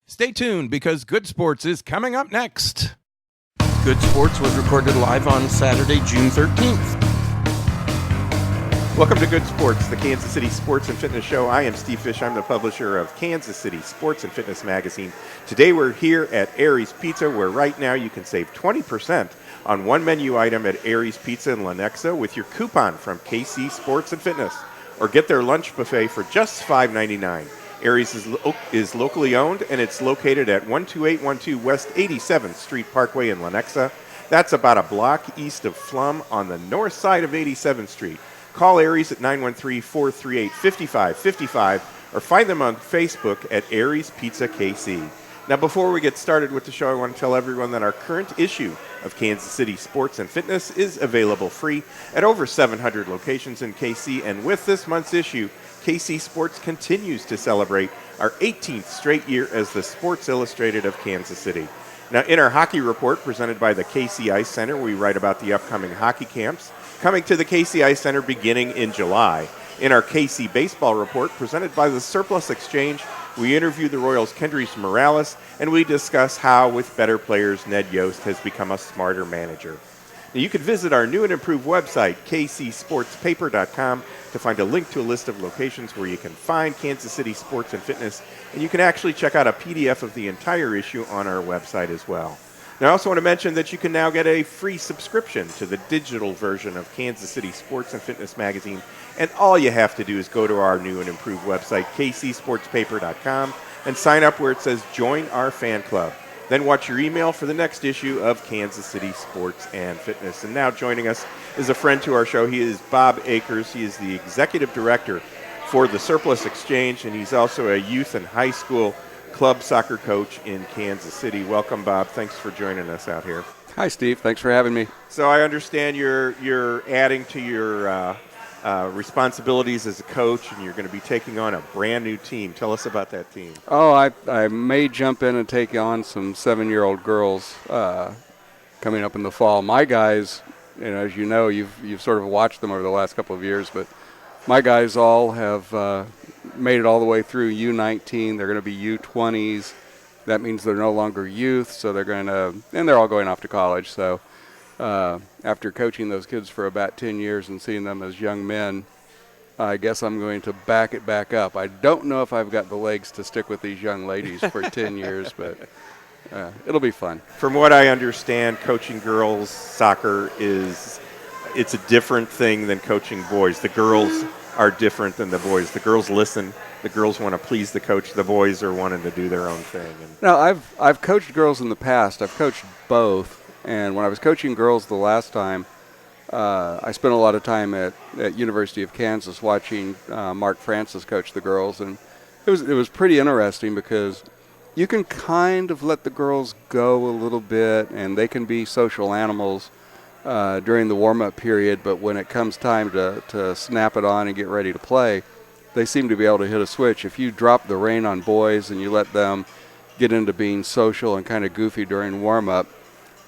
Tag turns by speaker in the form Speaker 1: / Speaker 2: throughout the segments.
Speaker 1: Stay tuned because Good Sports is coming up next. Good Sports was recorded live on Saturday, June 13th.
Speaker 2: Welcome to Good Sports, the Kansas City Sports and Fitness Show. I am Steve Fish. I'm the publisher of Kansas City Sports and Fitness Magazine. Today we're here at Arris Pizza, where right now you can save 20% on one menu item at Arris Pizza in Lenexa with your coupon from KC Sports and Fitness, or get their lunch buffet for just $5.99. Arris is locally owned, and it's located at 12812 West 87th Street Parkway in Lenexa. That's about a block east of Flum on the north side of 87th Street. Call Arris at 913-438-5555 or find them on Facebook at Arris Pizza KC. Now, before we get started with the show, I want to tell everyone that our current issue of Kansas City Sports and Fitness is available free at over 700 locations in KC, and with this month's issue, KC Sports continues to celebrate our 18th straight year as the Sports Illustrated of Kansas City. Now, in our hockey report presented by the KC Ice Center, we write about the upcoming hockey camps coming to the KC Ice Center beginning in July. In our KC baseball report presented by the Surplus Exchange, we interview the Royals' Kendrys Morales, and we discuss how, with better players, Ned Yost has become a smarter manager. Now, you can visit our new and improved website, kcsportspaper.com, to find a link to a list of locations where you can find Kansas City Sports and Fitness, and you can actually check out a PDF of the entire issue on our website as well. Now, I also want to mention that you can now get a free subscription to the digital version of Kansas City Sports and Fitness Magazine, and all you have to do is go to our new and improved website, kcsportspaper.com, and sign up where it says Join Our Fan Club. Then watch your email for the next issue of Kansas City Sports and Fitness. And now joining us is a friend to our show. He is Bob Akers. He is the executive director for the Surplus Exchange, and he's also a youth and high school club soccer coach in Kansas City. Welcome, Bob. Thanks for joining us out here.
Speaker 3: Hi, Steve. Thanks for having me.
Speaker 2: So I understand you're adding to your responsibilities as a coach, and you're going to be taking on a brand new team. Tell us about that team.
Speaker 3: Oh, I may jump in and take on some 7-year-old girls coming up in the fall. My guys, as you know, you've sort of watched them over the last couple of years, but my guys all have made it all the way through U19. They're going to be U20s. That means they're no longer youth, so and they're all going off to college. So after coaching those kids for about 10 years and seeing them as young men, I guess I'm going to back it back up. I don't know if I've got the legs to stick with these young ladies for 10 years, but it'll be fun.
Speaker 2: From what I understand, coaching girls soccer it's a different thing than coaching boys. The girls are different than the boys. The girls listen. The girls want to please the coach. The boys are wanting to do their own thing.
Speaker 3: No, I've coached girls in the past. I've coached both. And when I was coaching girls the last time, I spent a lot of time at University of Kansas watching Mark Francis coach the girls. And it was pretty interesting because you can kind of let the girls go a little bit, and they can be social animals during the warm-up period, but when it comes time to snap it on and get ready to play, they seem to be able to hit a switch. If you drop the rein on boys and you let them get into being social and kind of goofy during warm-up,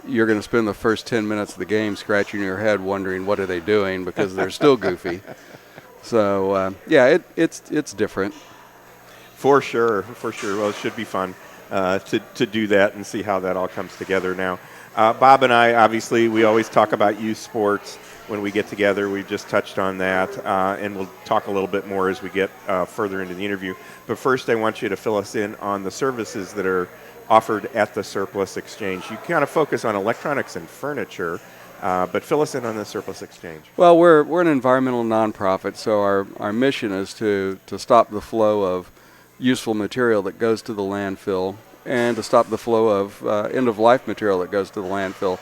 Speaker 3: you're going to spend the first 10 minutes of the game scratching your head wondering what are they doing because they're still goofy. So, it's different.
Speaker 2: For sure. Well, it should be fun to do that and see how that all comes together now. Bob and I, obviously, we always talk about youth sports when we get together. We've just touched on that, and we'll talk a little bit more as we get further into the interview. But first, I want you to fill us in on the services that are offered at the Surplus Exchange. You kind of focus on electronics and furniture, but fill us in on the Surplus Exchange.
Speaker 3: Well, we're an environmental nonprofit, so our mission is to stop the flow of useful material that goes to the landfill and to stop the flow of end-of-life material that goes to the landfill.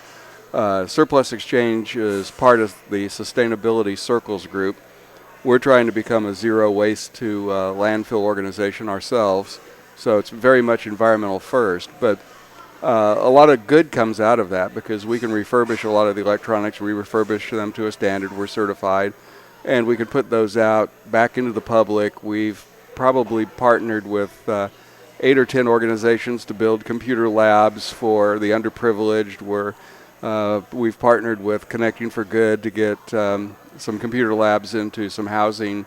Speaker 3: Surplus Exchange is part of the Sustainability Circles group. We're trying to become a zero waste to landfill organization ourselves, so it's very much environmental first. But a lot of good comes out of that because we can refurbish a lot of the electronics. We refurbish them to a standard. We're certified, and we can put those out back into the public. We've probably partnered with 8 or 10 organizations to build computer labs for the underprivileged. We've partnered with Connecting for Good to get some computer labs into some housing,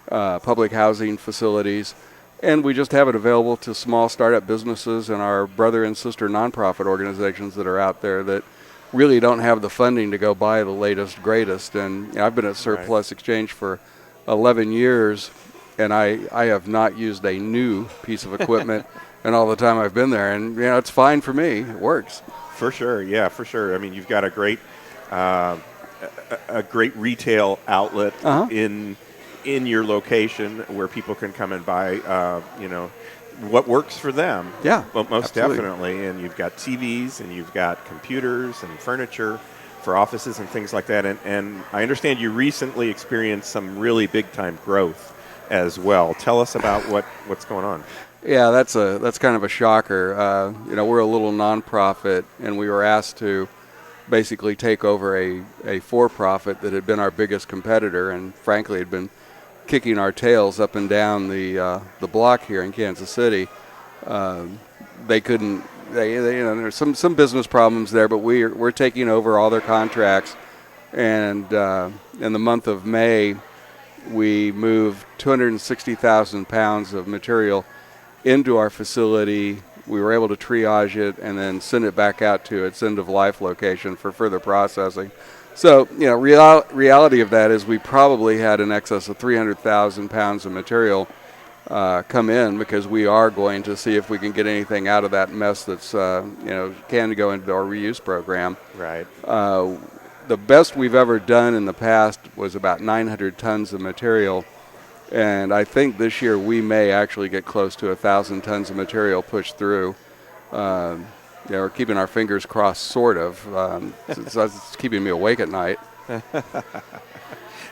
Speaker 3: public housing facilities. And we just have it available to small startup businesses and our brother and sister nonprofit organizations that are out there that really don't have the funding to go buy the latest, greatest. And I've been at Surplus Exchange for 11 years, and I have not used a new piece of equipment in all the time I've been there. And, it's fine for me. It works.
Speaker 2: For sure. Yeah, for sure. I mean, you've got a great retail outlet in your location where people can come and buy, what works for them.
Speaker 3: Yeah,
Speaker 2: but most
Speaker 3: absolutely.
Speaker 2: definitely. And you've got TVs and you've got computers and furniture for offices and things like that. And I understand you recently experienced some really big time growth as well. Tell us about what's going on.
Speaker 3: Yeah, that's kind of a shocker. We're a little nonprofit, and we were asked to basically take over a for-profit that had been our biggest competitor, and frankly had been kicking our tails up and down the block here in Kansas City. They couldn't. There's some business problems there, but we're taking over all their contracts, and in the month of May, we moved 260,000 pounds of material into our facility. We were able to triage it and then send it back out to its end-of-life location for further processing. So, reality of that is we probably had in excess of 300,000 pounds of material come in, because we are going to see if we can get anything out of that mess that's, can go into our reuse program.
Speaker 2: Right.
Speaker 3: The best we've ever done in the past was about 900 tons of material. And I think this year we may actually get close to 1,000 tons of material pushed through. We're keeping our fingers crossed, sort of. It's keeping me awake at night.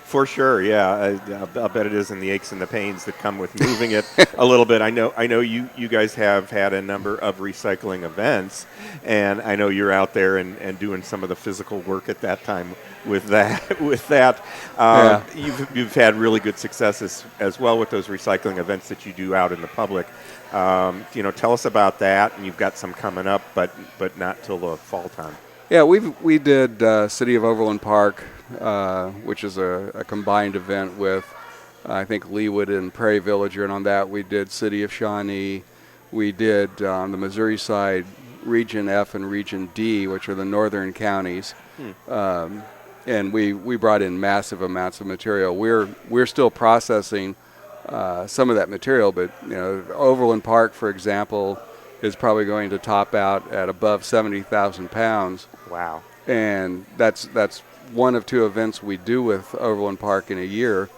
Speaker 2: For sure, yeah. I'll bet it is in the aches and the pains that come with moving it a little bit. I know you guys have had a number of recycling events, and I know you're out there and doing some of the physical work at that time with that. You've had really good successes as well with those recycling events that you do out in the public. Tell us about that, and you've got some coming up, but not till the fall time.
Speaker 3: Yeah, we did City of Overland Park, which is a combined event with, I think, Leawood and Prairie Villager, and on that we did City of Shawnee. We did on the Missouri side Region F and Region D, which are the northern counties, and we brought in massive amounts of material. We're still processing some of that material, but Overland Park, for example, is probably going to top out at above 70,000 pounds.
Speaker 2: Wow.
Speaker 3: And that's one of two events we do with Overland Park in a year.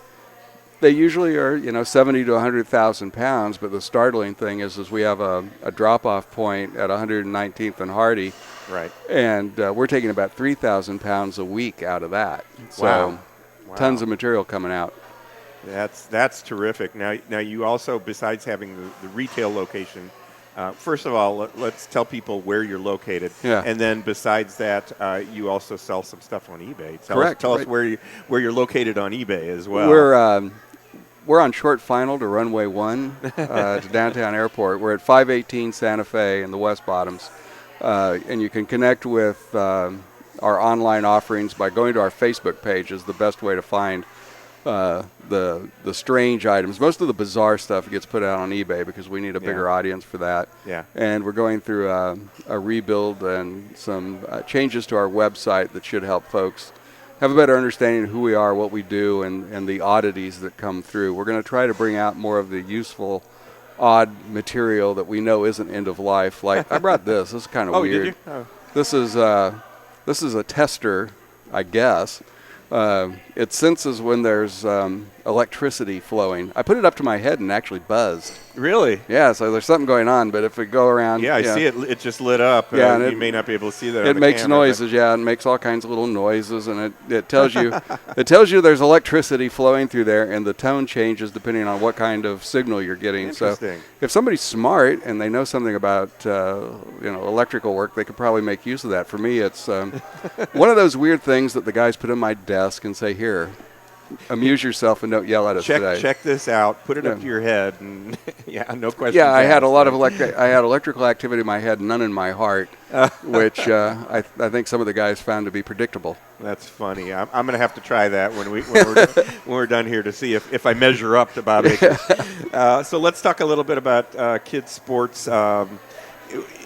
Speaker 3: They usually are, 70 to 100,000 pounds, but the startling thing is we have a drop-off point at 119th and Hardy.
Speaker 2: Right.
Speaker 3: And we're taking about 3,000 pounds a week out of that. So
Speaker 2: wow.
Speaker 3: Tons of material coming out.
Speaker 2: That's terrific. Now you also, besides having the retail location, first of all, let's tell people where you're located.
Speaker 3: Yeah.
Speaker 2: And then besides that, you also sell some stuff on eBay.
Speaker 3: Correct.
Speaker 2: Tell us where you're located on eBay as well.
Speaker 3: We're on short final to Runway 1 to Downtown Airport. We're at 518 Santa Fe in the West Bottoms. And you can connect with our online offerings by going to our Facebook page is the best way to find the strange items. Most of the bizarre stuff gets put out on eBay because we need a bigger audience for that.
Speaker 2: Yeah.
Speaker 3: And we're going through a rebuild and some changes to our website that should help folks have a better understanding of who we are, what we do, and the oddities that come through. We're going to try to bring out more of the useful, odd material that we know isn't end of life. Like I brought this. This is kind of weird.
Speaker 2: Did you? Oh.
Speaker 3: This is a tester, I guess. It senses when there's electricity flowing. I put it up to my head and actually buzzed.
Speaker 2: Really?
Speaker 3: Yeah, so there's something going on, but if we go around...
Speaker 2: Yeah, I see it. It just lit up.
Speaker 3: Yeah, and
Speaker 2: you may not be able to see that
Speaker 3: It
Speaker 2: on the
Speaker 3: makes
Speaker 2: camera,
Speaker 3: noises, it makes all kinds of little noises, and it tells you it tells you there's electricity flowing through there, and the tone changes depending on what kind of signal you're getting. So if somebody's smart and they know something about electrical work, they could probably make use of that. For me, it's one of those weird things that the guys put in my desk and say, here, amuse yourself and don't yell at us today.
Speaker 2: Check this out. Put it up to your head, and yeah, no questions.
Speaker 3: Yeah, I had a lot
Speaker 2: asked,
Speaker 3: of I had electrical activity in my head, none in my heart, which I think some of the guys found to be predictable.
Speaker 2: That's funny. I'm going to have to try that when we're done here to see if I measure up to Bob Akers. So let's talk a little bit about kids sports.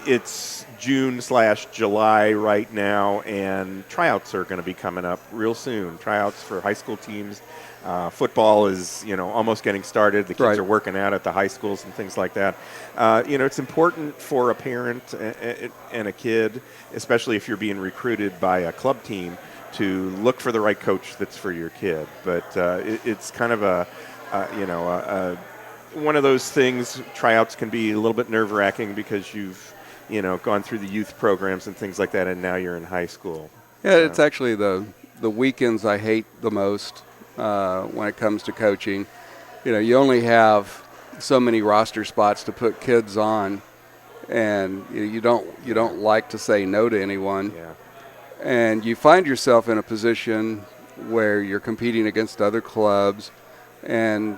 Speaker 2: It's June/July right now, and tryouts are going to be coming up real soon. Tryouts for high school teams. Football is, almost getting started. The kids are working out at the high schools and things like that. It's important for a parent and a kid, especially if you're being recruited by a club team, to look for the right coach that's for your kid. But it's kind of one of those things. Tryouts can be a little bit nerve-wracking because you've gone through the youth programs and things like that, and now you're in high school.
Speaker 3: Yeah, it's actually the weekends I hate the most when it comes to coaching. You only have so many roster spots to put kids on, and you don't like to say no to anyone.
Speaker 2: Yeah.
Speaker 3: And you find yourself in a position where you're competing against other clubs, and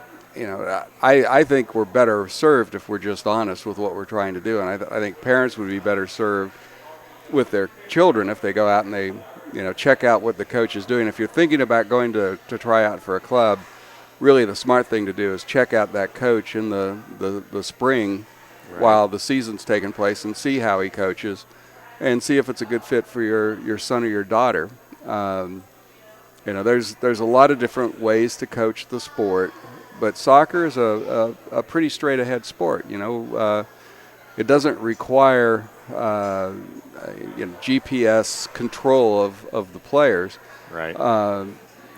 Speaker 3: I think we're better served if we're just honest with what we're trying to do, and I think parents would be better served with their children if they go out and they check out what the coach is doing. If you're thinking about going to try out for a club, really the smart thing to do is check out that coach in the spring while the season's taking place and see how he coaches and see if it's a good fit for your son or your daughter. There's a lot of different ways to coach the sport, but soccer is a pretty straight ahead sport. It doesn't require GPS control of the players.
Speaker 2: Right.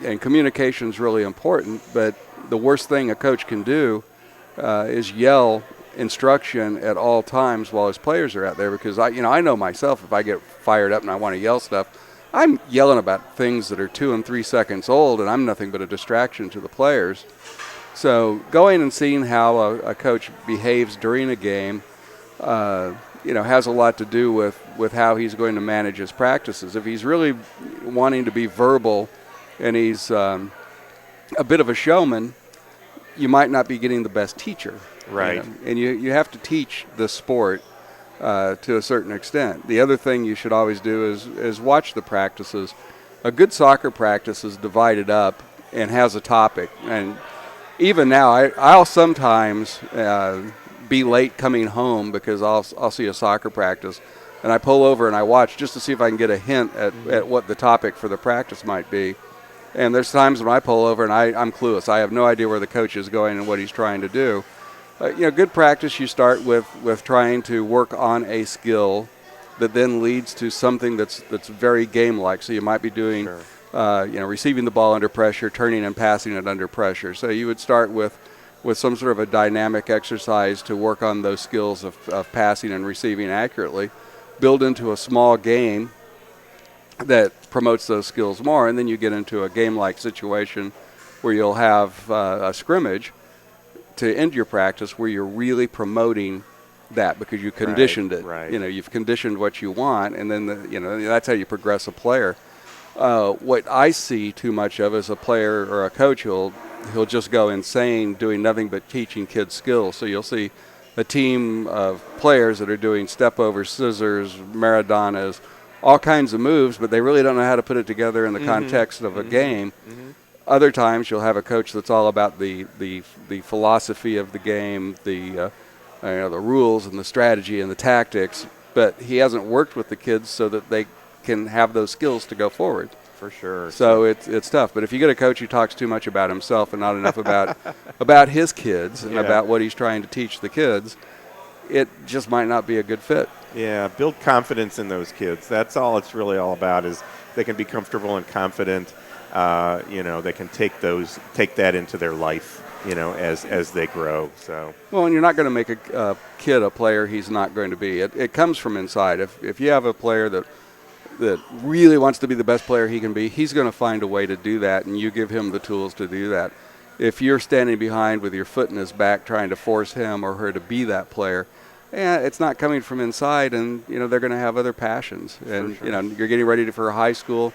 Speaker 3: And communication is really important, but the worst thing a coach can do is yell instruction at all times while his players are out there, because I know myself, if I get fired up and I want to yell stuff, I'm yelling about things that are 2 and 3 seconds old, and I'm nothing but a distraction to the players. So going and seeing how a coach behaves during a game has a lot to do with how he's going to manage his practices. If he's really wanting to be verbal and he's a bit of a showman, you might not be getting the best teacher.
Speaker 2: Right.
Speaker 3: And you have to teach the sport to a certain extent. The other thing you should always do is watch the practices. A good soccer practice is divided up and has a topic. And even now, I'll sometimes be late coming home because I'll see a soccer practice, and I pull over and I watch just to see if I can get a hint at what the topic for the practice might be. And there's times when I pull over and I'm clueless. I have no idea where the coach is going and what he's trying to do. Good practice, you start with trying to work on a skill that then leads to something that's very game-like. So you might be doing, receiving the ball under pressure, turning and passing it under pressure. So you would start with some sort of a dynamic exercise to work on those skills of passing and receiving accurately, build into a small game that promotes those skills more, and then you get into a game-like situation where you'll have a scrimmage to end your practice where you're really promoting that because you conditioned it.
Speaker 2: Right.
Speaker 3: You've conditioned what you want, and then that's how you progress a player. What I see too much of is a player or a coach he'll just go insane doing nothing but teaching kids skills. So you'll see a team of players that are doing step over scissors, Maradonas, all kinds of moves, but they really don't know how to put it together in the context of a game. Mm-hmm. Other times you'll have a coach that's all about the philosophy of the game, the rules and the strategy and the tactics, but he hasn't worked with the kids so that they can have those skills to go forward.
Speaker 2: For sure.
Speaker 3: So it's tough. But if you get a coach who talks too much about himself and not enough about his kids and about what he's trying to teach the kids, it just might not be a good fit.
Speaker 2: Yeah, build confidence in those kids. That's all it's really all about, is they can be comfortable and confident. They can take that into their life, as they grow. So. Well,
Speaker 3: and you're not going to make a kid a player he's not going to be. It comes from inside. If you have a player that really wants to be the best player he can be, he's going to find a way to do that, and you give him the tools to do that. If you're standing behind with your foot in his back trying to force him or her to be that player, it's not coming from inside, and they're going to have other passions. And
Speaker 2: sure.
Speaker 3: You're getting ready for high school.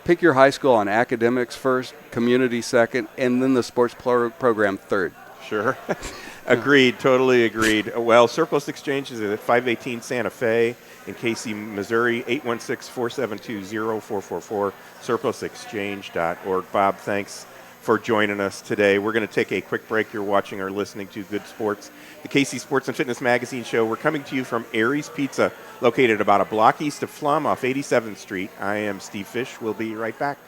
Speaker 3: pick your high school on academics first, community second, and then the sports program third.
Speaker 2: Sure. Agreed. Totally agreed. Well, Surplus Exchange is at 518 Santa Fe in Casey, Missouri, 816-472-0444, surplusexchange.org. Bob, thanks for joining us today. We're going to take a quick break. You're watching or listening to Good Sports, the KC Sports and Fitness Magazine show. We're coming to you from Arris Pizza, located about a block east of Flum off 87th Street. I am Steve Fish. We'll be right back.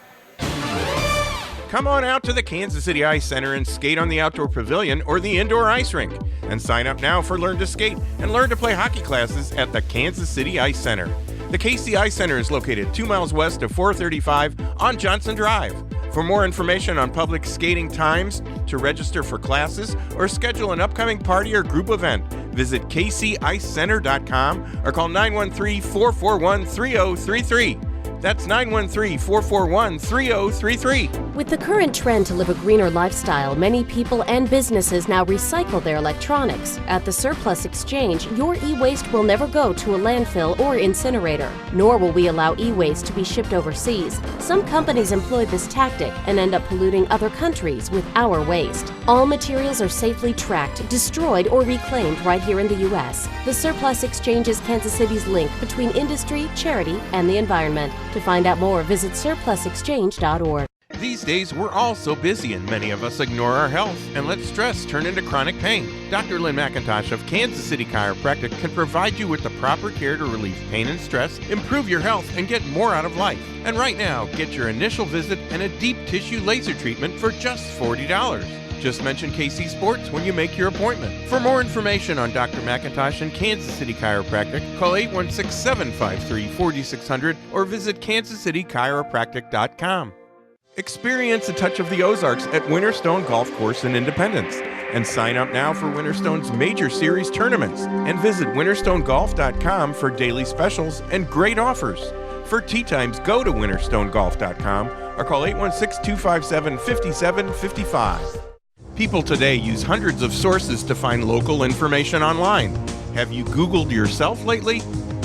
Speaker 1: Come on out to the Kansas City Ice Center and skate on the outdoor pavilion or the indoor ice rink. And sign up now for Learn to Skate and Learn to Play hockey classes at the Kansas City Ice Center. The KC Ice Center is located 2 miles west of 435 on Johnson Drive. For more information on public skating times, to register for classes, or schedule an upcoming party or group event, visit kcicecenter.com or call 913-441-3033. That's 913-441-3033.
Speaker 4: With the current trend to live a greener lifestyle, many people and businesses now recycle their electronics. At the Surplus Exchange, your e-waste will never go to a landfill or incinerator, nor will we allow e-waste to be shipped overseas. Some companies employ this tactic and end up polluting other countries with our waste. All materials are safely tracked, destroyed, or reclaimed right here in the U.S. The Surplus Exchange is Kansas City's link between industry, charity, and the environment. To find out more, visit surplusexchange.org.
Speaker 1: These days, we're all so busy and many of us ignore our health and let stress turn into chronic pain. Dr. Lynn McIntosh of Kansas City Chiropractic can provide you with the proper care to relieve pain and stress, improve your health, and get more out of life. And right now, get your initial visit and a deep tissue laser treatment for just $40. Just mention KC Sports when you make your appointment. For more information on Dr. McIntosh and Kansas City Chiropractic, call 816-753-4600 or visit kansascitychiropractic.com. Experience a touch of the Ozarks at Winterstone Golf Course in Independence. And sign up now for Winterstone's major series tournaments. And visit winterstonegolf.com for daily specials and great offers. For tee times, go to winterstonegolf.com or call 816-257-5755. People today use hundreds of sources to find local information online. Have you Googled yourself lately?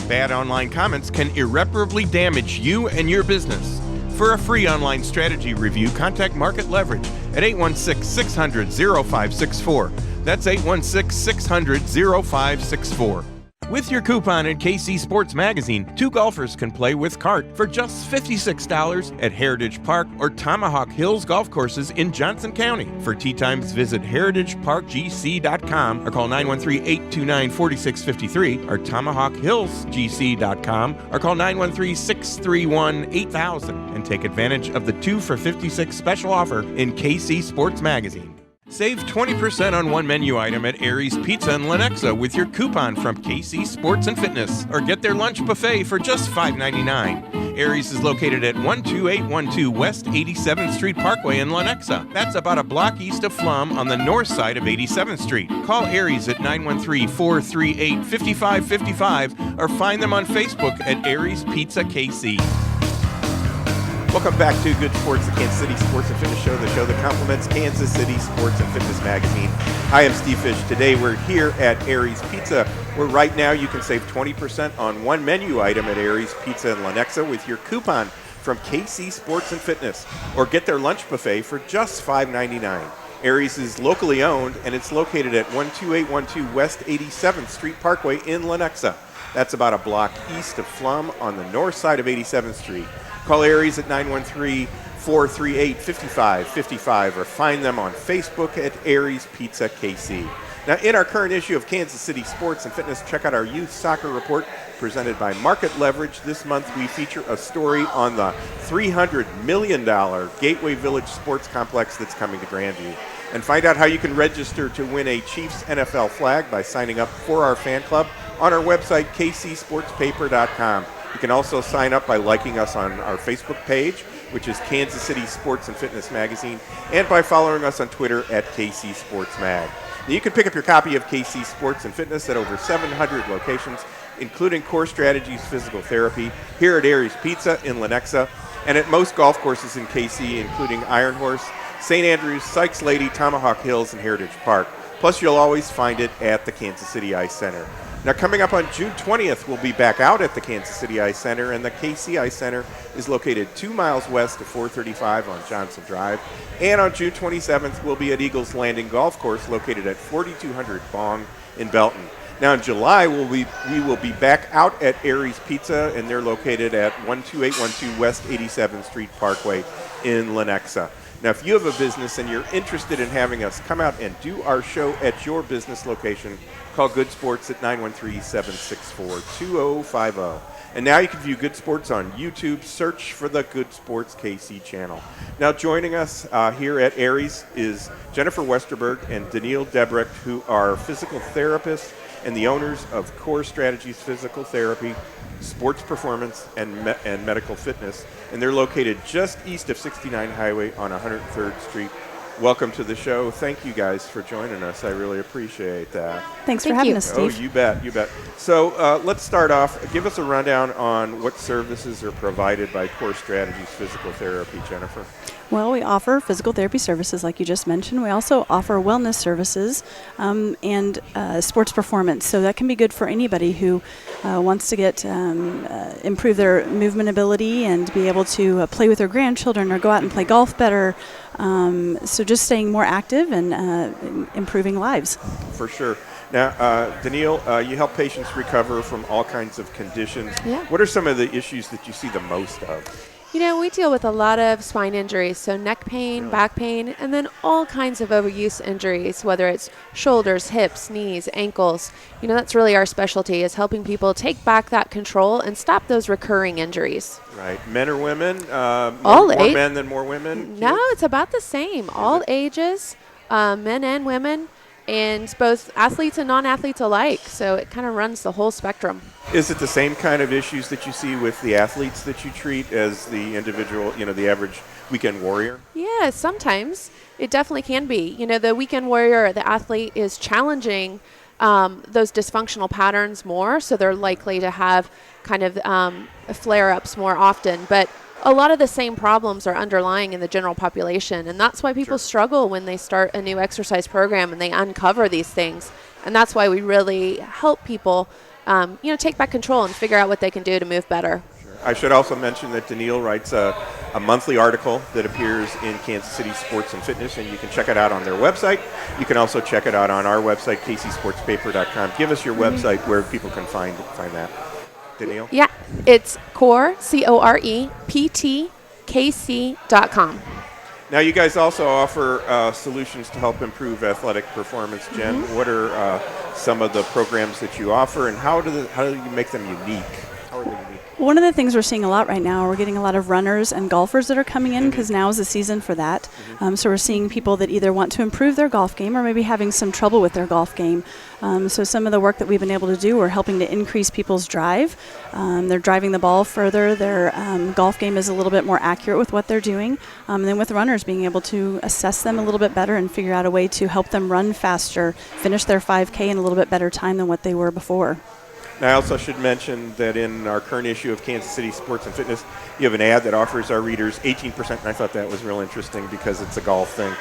Speaker 1: Bad online comments can irreparably damage you and your business. For a free online strategy review, contact Market Leverage at 816-600-0564. That's 816-600-0564. With your coupon in KC Sports Magazine, 2 golfers can play with cart for just $56 at Heritage Park or Tomahawk Hills golf courses in Johnson County. For tee times, visit heritageparkgc.com or call 913-829-4653 or tomahawkhillsgc.com or call 913-631-8000 and take advantage of the 2 for $56 special offer in KC Sports Magazine. Save 20% on one menu item at Arris Pizza and Lenexa with your coupon from KC Sports and Fitness, or get their lunch buffet for just $5.99. Arris is located at 12812 West 87th Street Parkway in Lenexa. That's about a block east of Flum on the north side of 87th Street. Call Arris at 913-438-5555 or find them on Facebook at Arris Pizza KC.
Speaker 2: Welcome back to Good Sports, the Kansas City Sports and Fitness show, the show that complements Kansas City Sports and Fitness Magazine. I am Steve Fish. Today we're here at Arris Pizza, where right now you can save 20% on one menu item at Arris Pizza and Lenexa with your coupon from KC Sports and Fitness, or get their lunch buffet for just $5.99. Arris is locally owned, and it's located at 12812 West 87th Street Parkway in Lenexa. That's about a block east of Flum on the north side of 87th Street. Call Arris at 913-438-5555 or find them on Facebook at Arris Pizza KC. Now, in our current issue of Kansas City Sports and Fitness, check out our youth soccer report presented by Market Leverage. This month we feature a story on the $300 million Gateway Village Sports Complex that's coming to Grandview. And find out how you can register to win a Chiefs NFL flag by signing up for our fan club on our website, kcsportspaper.com. You can also sign up by liking us on our Facebook page, which is Kansas City Sports and Fitness Magazine, and by following us on Twitter at KC Sports Mag. Now, you can pick up your copy of KC Sports and Fitness at over 700 locations, including Core Strategies Physical Therapy, here at Arris Pizza in Lenexa, and at most golf courses in KC, including Iron Horse, St. Andrews, Sykes Lady, Tomahawk Hills, and Heritage Park. Plus, you'll always find it at the Kansas City Ice Center. Now, coming up on June 20th, we'll be back out at the Kansas City Ice Center, and the KC Ice Center is located 2 miles west of 435 on Johnson Drive. And on June 27th, we'll be at Eagles Landing Golf Course, located at 4200 Bong in Belton. Now, in July, we will be back out at Arris Pizza, and they're located at 12812 West 87th Street Parkway in Lenexa. Now, if you have a business and you're interested in having us come out and do our show at your business location, call Good Sports at 913-764-2050. And now you can view Good Sports on YouTube. Search for the Good Sports KC channel. Now, joining us here at Arris is Jennifer Westerberg and Danielle Debbrecht, who are physical therapists and the owners of Core Strategies Physical Therapy, Sports Performance, and Medical Fitness. And they're located just east of 69 Highway on 103rd Street. Welcome to the show. Thank you guys for joining us. I really appreciate that.
Speaker 5: Thanks for having us, Steve.
Speaker 2: Oh, you bet, you bet. So let's start off. Give us a rundown on what services are provided by Core Strategies Physical Therapy, Jennifer.
Speaker 5: Well, we offer physical therapy services, like you just mentioned. We also offer wellness services and sports performance. So that can be good for anybody who wants to get improve their movement ability and be able to play with their grandchildren or go out and play golf better. So just staying more active and improving lives. For
Speaker 2: sure. Now, Danielle, you help patients recover from all kinds of conditions.
Speaker 6: Yeah.
Speaker 2: What are some of the issues that you see the most of?
Speaker 6: You know, we deal with a lot of spine injuries, so neck pain, back pain, and then all kinds of overuse injuries, whether it's shoulders, hips, knees, ankles. You know, that's really our specialty, is helping people take back that control and stop those recurring injuries.
Speaker 2: Right. Men or women?
Speaker 6: More
Speaker 2: men than more women?
Speaker 6: No,
Speaker 2: Kids?
Speaker 6: it's about the same. All ages, men and women, and both athletes and non-athletes alike. So it kind of runs the whole spectrum.
Speaker 2: Is it the same kind of issues that you see with the athletes that you treat as the individual, the average weekend warrior?
Speaker 6: Yeah, sometimes. It definitely can be. You know, the weekend warrior, the athlete, is challenging those dysfunctional patterns more, so they're likely to have kind of flare-ups more often. But a lot of the same problems are underlying in the general population, and that's why people struggle when they start a new exercise program and they uncover these things. And that's why we really help people take back control and figure out what they can do to move better.
Speaker 2: Sure. I should also mention that Danielle writes a monthly article that appears in Kansas City Sports and Fitness, and you can check it out on their website. You can also check it out on our website, kcsportspaper.com. Give us your website where people can find that. Danielle?
Speaker 6: Yeah, it's core, COREPTKC.com.
Speaker 2: Now, you guys also offer solutions to help improve athletic performance. Jen, what are some of the programs that you offer, and how do you make them unique? How are they unique?
Speaker 5: One of the things we're seeing a lot right now, we're getting a lot of runners and golfers that are coming in because now is the season for that. So we're seeing people that either want to improve their golf game or maybe having some trouble with their golf game. So some of the work that we've been able to do, we're helping to increase people's drive. They're driving the ball further. Their golf game is a little bit more accurate with what they're doing. And then with runners, being able to assess them a little bit better and figure out a way to help them run faster, finish their 5K in a little bit better time than what they were before.
Speaker 2: Now, I also should mention that in our current issue of Kansas City Sports and Fitness, you have an ad that offers our readers 18%, and I thought that was real interesting because it's a golf thing,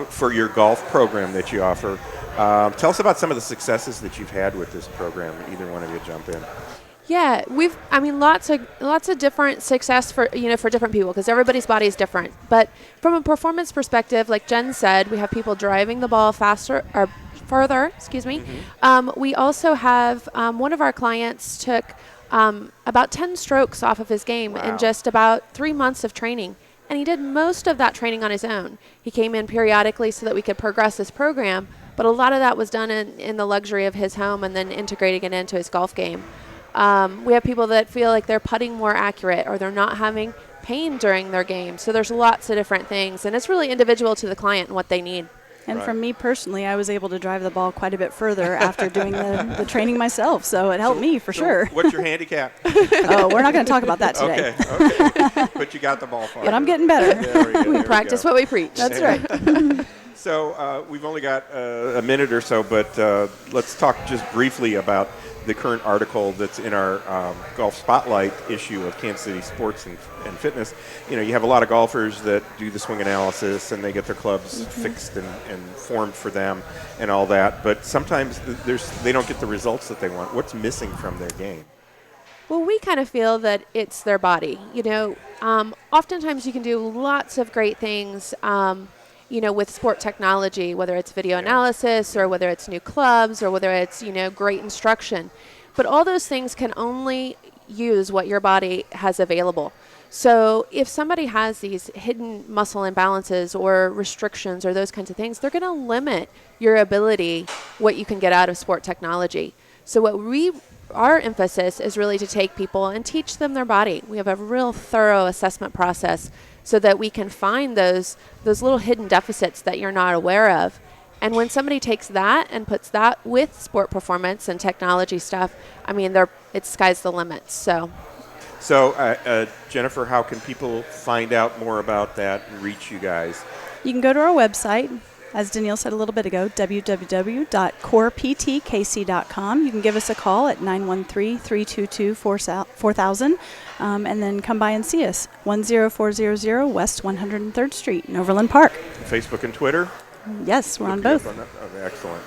Speaker 2: for your golf program that you offer. Tell us about some of the successes that you've had with this program. Either one of you jump in.
Speaker 6: Yeah, lots of different success for different people because everybody's body is different. But from a performance perspective, like Jen said, we have people driving the ball faster or further. We also have one of our clients took about 10 strokes off of his game in just about 3 months of training. And he did most of that training on his own. He came in periodically so that we could progress his program, but a lot of that was done in the luxury of his home and then integrating it into his golf game. We have people that feel like they're putting more accurate or they're not having pain during their game. So there's lots of different things, and it's really individual to the client and what they need.
Speaker 5: And for me personally, I was able to drive the ball quite a bit further after doing the training myself, so it helped me for sure.
Speaker 2: What's your handicap?
Speaker 5: Oh, we're not going to talk about that today.
Speaker 2: Okay. But you got the ball far.
Speaker 5: But I'm getting better.
Speaker 6: We practice what we preach.
Speaker 5: That's right.
Speaker 2: So we've only got a minute or so, but let's talk just briefly about the current article that's in our Golf Spotlight issue of Kansas City Sports and Fitness. You know, you have a lot of golfers that do the swing analysis and they get their clubs fixed and formed for them and all that, but sometimes they don't get the results that they want. What's missing from their game?
Speaker 6: Well, we kind of feel that it's their body. You know, oftentimes you can do lots of great things, you know, with sport technology, whether it's video analysis or whether it's new clubs or whether it's, you know, great instruction. But all those things can only use what your body has available. So if somebody has these hidden muscle imbalances or restrictions or those kinds of things, they're going to limit your ability, what you can get out of sport technology. So our emphasis is really to take people and teach them their body. We have a real thorough assessment process so that we can find those little hidden deficits that you're not aware of. And when somebody takes that and puts that with sport performance and technology stuff, I mean, it's sky's the limit. So
Speaker 2: Jennifer, how can people find out more about that and reach you guys?
Speaker 5: You can go to our website, as Danielle said a little bit ago, www.coreptkc.com. You can give us a call at 913-322-4000, and then come by and see us, 10400 West 103rd Street in Overland Park.
Speaker 2: Facebook and Twitter?
Speaker 5: Yes, we're on both.
Speaker 2: Excellent.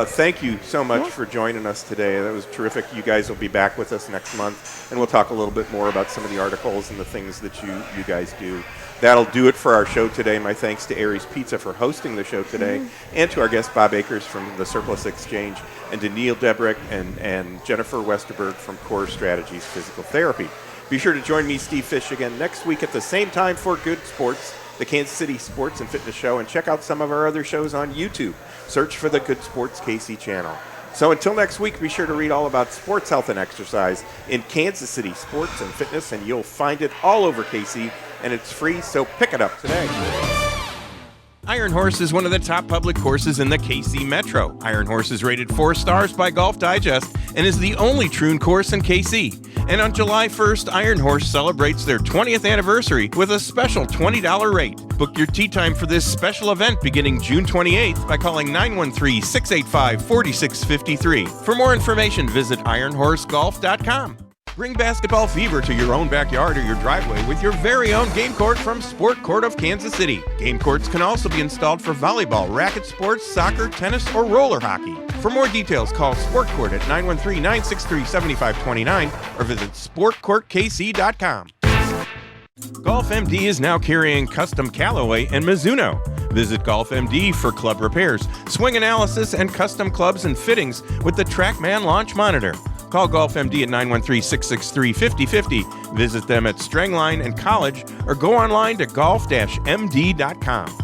Speaker 2: Thank you so much for joining us today. That was terrific. You guys will be back with us next month, and we'll talk a little bit more about some of the articles and the things that you guys do. That'll do it for our show today. My thanks to Arris Pizza for hosting the show today, and to our guest Bob Akers from the Surplus Exchange, and Danielle Debbrecht and Jennifer Westerberg from Core Strategies Physical Therapy. Be sure to join me, Steve Fish, again next week at the same time for Good Sports, the Kansas City Sports and Fitness Show, and check out some of our other shows on YouTube. Search for the Good Sports KC channel. So until next week, be sure to read all about sports, health, and exercise in Kansas City Sports and Fitness, and you'll find it all over KC, and it's free, so pick it up today.
Speaker 1: Iron Horse is one of the top public courses in the KC Metro. Iron Horse is rated 4 stars by Golf Digest and is the only Troon course in KC. And on July 1st, Iron Horse celebrates their 20th anniversary with a special $20 rate. Book your tee time for this special event beginning June 28th by calling 913-685-4653. For more information, visit ironhorsegolf.com. Bring basketball fever to your own backyard or your driveway with your very own game court from Sport Court of Kansas City. Game courts can also be installed for volleyball, racket sports, soccer, tennis, or roller hockey. For more details, call Sport Court at 913-963-7529 or visit sportcourtkc.com. Golf MD is now carrying custom Callaway and Mizuno. Visit Golf MD for club repairs, swing analysis, and custom clubs and fittings with the TrackMan Launch Monitor. Call Golf MD at 913-663-5050. Visit them at Strangline and College or go online to golf-md.com.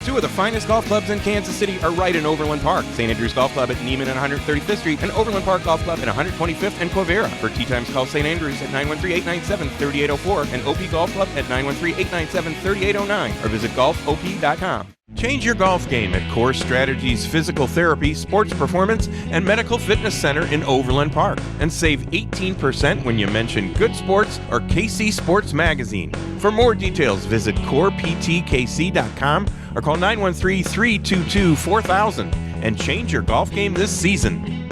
Speaker 1: Two of the finest golf clubs in Kansas City are right in Overland Park. St. Andrews Golf Club at Neiman and 135th Street and Overland Park Golf Club at 125th and Quivira. For tee times, call St. Andrews at 913-897-3804 and OP Golf Club at 913-897-3809 or visit golfop.com. Change your golf game at Core Strategies Physical Therapy, Sports Performance, and Medical Fitness Center in Overland Park. And save 18% when you mention Good Sports or KC Sports Magazine. For more details, visit coreptkc.com or call 913-322-4000 and change your golf game this season.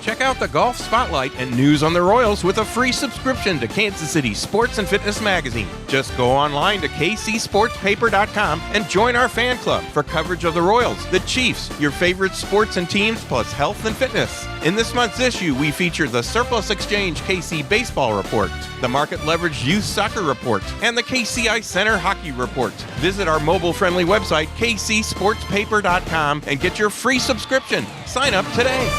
Speaker 1: Check out the Golf Spotlight and news on the Royals with a free subscription to Kansas City Sports and Fitness Magazine. Just go online to kcsportspaper.com and join our fan club for coverage of the Royals, the Chiefs, your favorite sports and teams, plus health and fitness. In this month's issue, we feature the Surplus Exchange KC Baseball Report, the Market Leverage Youth Soccer Report, and the KC Ice Center Hockey Report. Visit our mobile-friendly website, kcsportspaper.com, and get your free subscription. Sign up today.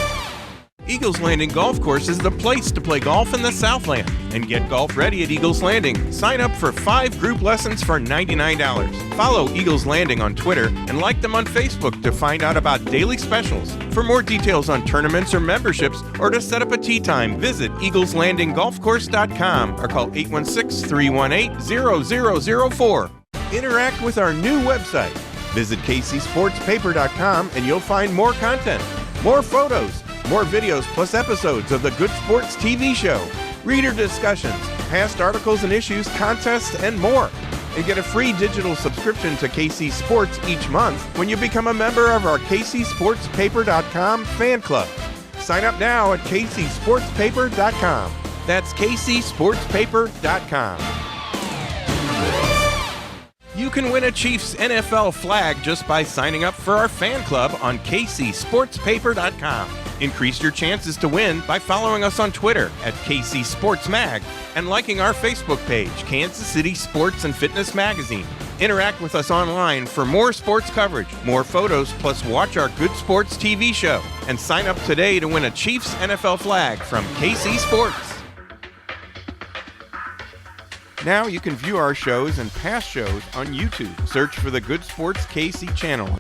Speaker 1: Eagles Landing Golf Course is the place to play golf in the Southland. And get golf ready at Eagles Landing. Sign up for 5 group lessons for $99. Follow Eagles Landing on Twitter and like them on Facebook to find out about daily specials. For more details on tournaments or memberships or to set up a tee time, visit eagleslandinggolfcourse.com or call 816-318-0004. Interact with our new website. Visit kcsportspaper.com and you'll find more content, more photos, more videos, plus episodes of the Good Sports TV show, reader discussions, past articles and issues, contests, and more. and get a free digital subscription to KC Sports each month when you become a member of our KCSportsPaper.com fan club. Sign up now at KCSportsPaper.com. That's KCSportsPaper.com. You can win a Chiefs NFL flag just by signing up for our fan club on KCSportsPaper.com. Increase your chances to win by following us on Twitter at KC Sports Mag and liking our Facebook page, Kansas City Sports and Fitness Magazine. Interact with us online for more sports coverage, more photos, plus watch our Good Sports TV show. And sign up today to win a Chiefs NFL flag from KC Sports. Now you can view our shows and past shows on YouTube. Search for the Good Sports KC channel.